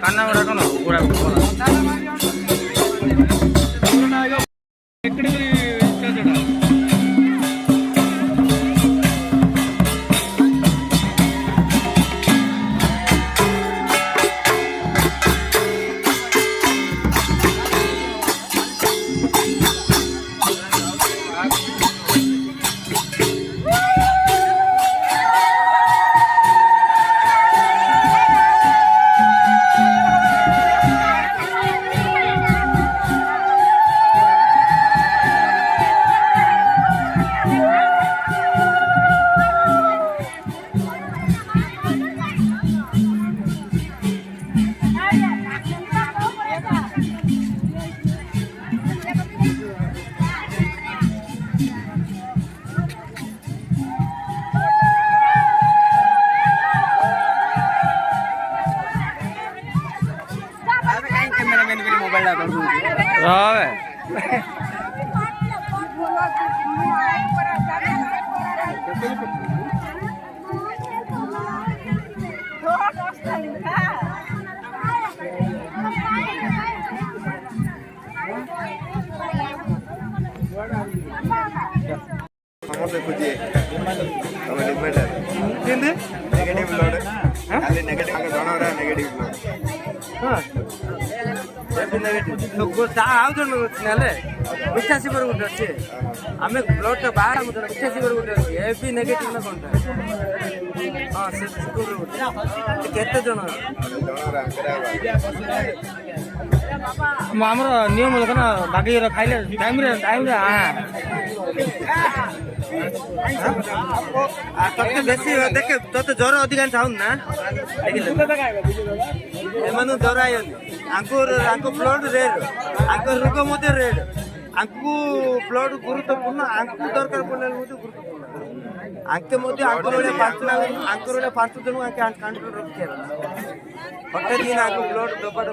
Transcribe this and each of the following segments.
కన్నా కూడా కూడా రావే नेगेटिव लोड ಅಲ್ಲಿ ನೆಗೆಟಿವ್ ಜನರ ನೆಗೆಟಿವ್ ଲୋକ ଆଉଛନ୍ତି ନେଲେ 85 ଗୋଟେ ଅଛି ଆମେ ବ୍ଲଡଟା ବାହାର 85 ଗୋଟେ ଅଛି ଏ ବି ନେଗେଟିଭ ନା କଣଟା ହଁ ସେ ଗୋଟେ କେତେ ଜଣ ଆମର ନିୟମ ଲୋକ ନା ବାଗେଇର ଖାଇଲେ ଟାଇମରେ ତତେ ବେଶୀ ଦେଖେ ତତେ ଜ୍ୱର ଅଧିକାଂଶ ହଉନି ନା ଦେଖିଲେ ଏମାନଙ୍କୁ ଜ୍ୱର ଆଇବନି ଆଙ୍କୁ ବ୍ଲଡ ରେଡ୍ ଆଙ୍କ ରୋଗ ମଧ୍ୟ ରେଡ୍ ଆଙ୍କୁ ବ୍ଲଡ ଗୁରୁତ୍ୱପୂର୍ଣ୍ଣ ଆଙ୍କୁ ଦରକାର ପଡ଼ିଲେ ମଧ୍ୟ ଗୁରୁତ୍ୱପୂର୍ଣ୍ଣ ଆଙ୍କେ ମଧ୍ୟ ଆଙ୍କର ଭଳିଆ 5 ଜଣ ଆଙ୍କେ କାଣ୍ଟ୍ରୋଲ ରଖିବାର ହଠାତ୍ ଦିନ ଆଙ୍କୁ ବ୍ଲଡ ଦବାଟା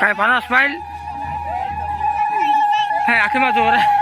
काय पाना स्माइल है आखिर में जोर है